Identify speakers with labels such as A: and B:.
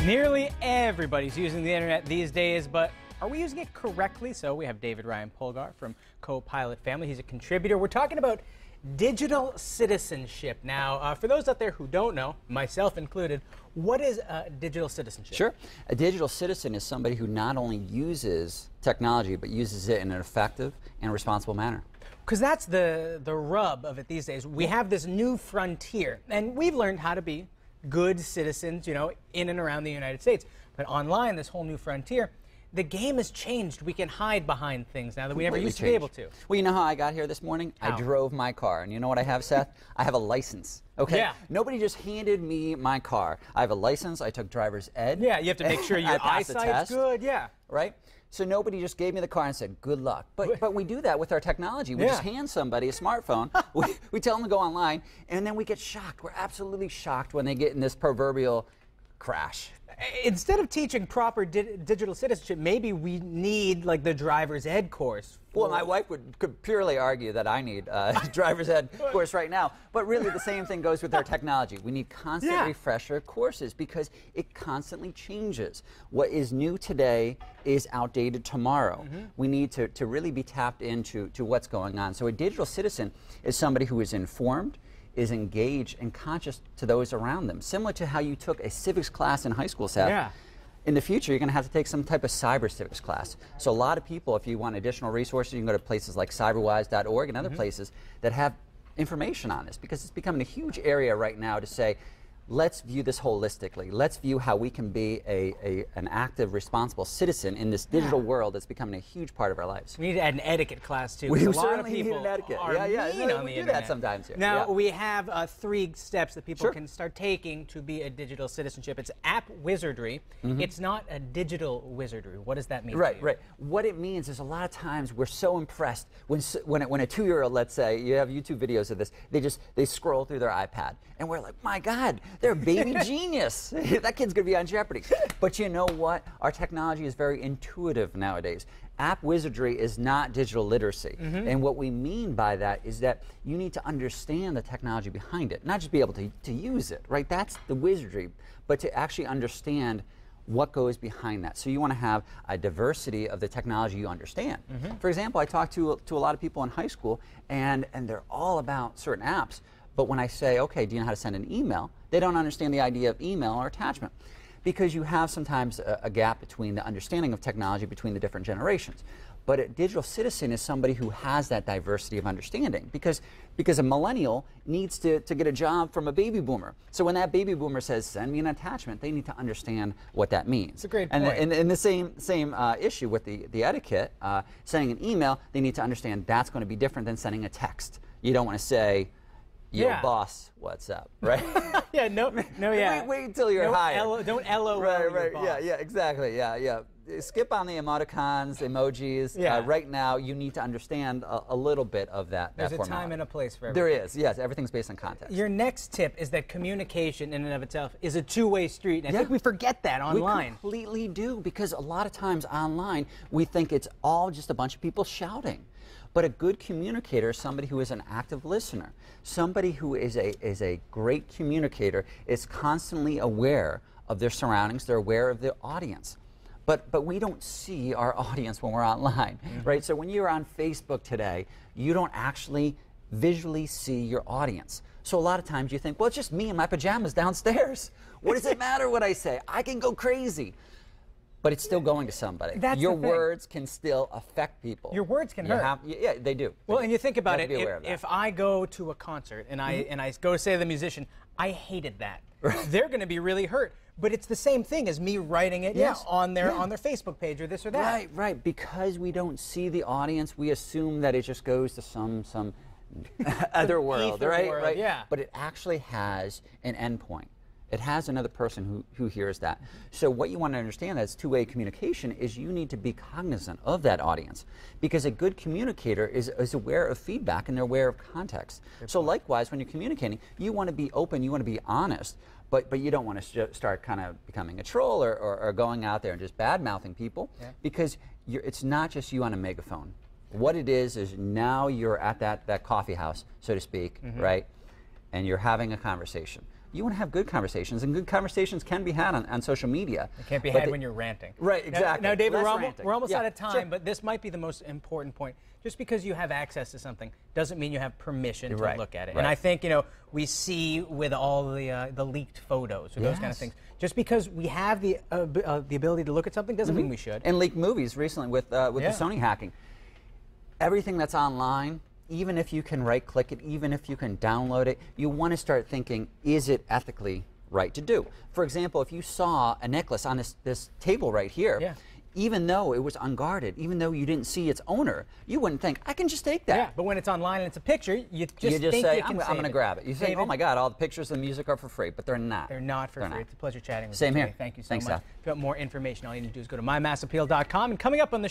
A: Nearly everybody's using the internet these days, but are we using it correctly? So we have David Ryan Polgar from Co-Pilot Family. He's a contributor. We're talking about digital citizenship. Now, for those out there who don't know, myself included, what is digital citizenship?
B: Sure. A digital citizen is somebody who not only uses technology, but uses it in an effective and responsible manner.
A: Because that's the rub of it these days. We have this new frontier, and we've learned how to be good citizens, you know, in and around the United States. But online, this whole new frontier, the game has changed. We can hide behind things now that we never used to be able to.
B: Well, you know how I got here this morning?
A: How?
B: I drove my car. And you know what I have, Seth? I have a license. Okay?
A: Yeah.
B: Nobody just handed me my car. I have a license. I took driver's ed.
A: Yeah, you have to make sure your eyesight's good. Yeah.
B: Right? So nobody just gave me the car and said, good luck. But we do that with our technology. We just hand somebody a smartphone. we tell them to go online, and then we get shocked. We're absolutely shocked when they get in this proverbial crash.
A: Instead of teaching proper digital citizenship, maybe we need like the driver's ed course.
B: Well, my wife could purely argue that I need a driver's ed course right now. But really, the same thing goes with our technology. We need constant refresher courses because it constantly changes. What is new today is outdated tomorrow. We need to really be tapped into what's going on. So a digital citizen is somebody who is informed, is engaged and conscious to those around them. Similar to how you took a civics class in high school, Seth.
A: Yeah.
B: In the future, you're going to have to take some type of cyber civics class. So a lot of people, if you want additional resources, you can go to places like cyberwise.org and other places that have information on this, because it's becoming a huge area right now to say, let's view this holistically. Let's view how we can be an active, responsible citizen in this digital world that's becoming a huge part of our lives.
A: We need to add an etiquette class too.
B: We
A: a lot of
B: certainly
A: people
B: need an etiquette.
A: Are mean on
B: we
A: the
B: do that sometimes here.
A: Now, we have 3 steps that people
B: Sure.
A: can start taking to be a digital citizenship. It's app wizardry. It's not a digital wizardry. What does that mean?
B: Right, right. What it means is a lot of times we're so impressed when a 2-year-old, let's say, you have YouTube videos of this, they scroll through their iPad, and we're like, my God, they're a baby genius. That kid's going to be on Jeopardy. But you know what? Our technology is very intuitive nowadays. App wizardry is not digital literacy. And what we mean by that is that you need to understand the technology behind it, not just be able to use it, right? That's the wizardry, but to actually understand what goes behind that. So you want to have a diversity of the technology you understand. For example, I talk to a lot of people in high school, and they're all about certain apps. But when I say, okay, do you know how to send an email? They don't understand the idea of email or attachment, because you have sometimes a gap between the understanding of technology between the different generations. But a digital citizen is somebody who has that diversity of understanding, because a millennial needs to get a job from a baby boomer. So when that baby boomer says, send me an attachment, they need to understand what that means.
A: It's a great point.
B: And the same issue with the etiquette, sending an email, they need to understand that's going to be different than sending a text. You don't want to say, yo, boss, what's up, right?
A: Yeah.
B: Wait until you're hired.
A: Don't LOL
B: Right,
A: your boss.
B: yeah, exactly, yeah. Skip on the emoticons, emojis. Right now, you need to understand a little bit of that.
A: There's a time and a place for everything.
B: There is, yes. Everything's based on context.
A: Your next tip is that communication in and of itself is a two-way street. And I think we forget that online.
B: We completely do, because a lot of times online, we think it's all just a bunch of people shouting. But a good communicator is somebody who is an active listener. Somebody who is a great communicator is constantly aware of their surroundings. They're aware of their audience. But we don't see our audience when we're online, right? So when you're on Facebook today, you don't actually visually see your audience. So a lot of times you think, well, it's just me in my pajamas downstairs. What does it matter what I say? I can go crazy. But it's still going to somebody. Your words can still affect people.
A: Your words can hurt.
B: Yeah, they do.
A: Well, and you think about it, if I go to a concert and I go say to the musician, I hated that, they're going to be really hurt. But it's the same thing as me writing it on their Facebook page or this or that.
B: Right. Because we don't see the audience, we assume that it just goes to some other world, right?
A: Yeah.
B: But it actually has an endpoint. It has another person who hears that. So what you want to understand as two-way communication is you need to be cognizant of that audience, because a good communicator is aware of feedback and they're aware of context. So likewise, when you're communicating, you want to be open, you want to be honest, but you don't want to start kind of becoming a troll or going out there and just bad-mouthing people, because it's not just you on a megaphone. What it is now you're at that coffee house, so to speak, right? And you're having a conversation. You want to have good conversations, and good conversations can be had on social media.
A: It can't be had when you're ranting.
B: Right, exactly.
A: Now David,
B: Less
A: we're almost out of time,
B: sure.
A: but this might be the most important point. Just because you have access to something doesn't mean you have permission to look at it.
B: Right.
A: And I think, we see with all the leaked photos or those kind of things, just because we have the ability to look at something doesn't mean we should.
B: And leaked movies recently with the Sony hacking. Everything that's online, even if you can right-click it, even if you can download it, you want to start thinking, is it ethically right to do? For example, if you saw a necklace on this table right here, even though it was unguarded, even though you didn't see its owner, you wouldn't think, I can just take that.
A: Yeah, but when it's online and it's a picture, you just think
B: say,
A: you can
B: I'm going to grab it. You think,
A: David,
B: oh my God, all the pictures and the music are for free, but they're not.
A: They're not for free. It's a pleasure chatting with you
B: Same
A: today.
B: here.
A: Thank you so
B: Thanks,
A: much.
B: Seth.
A: If you want more information, all you need to do is go to mymassappeal.com. And coming up on the show,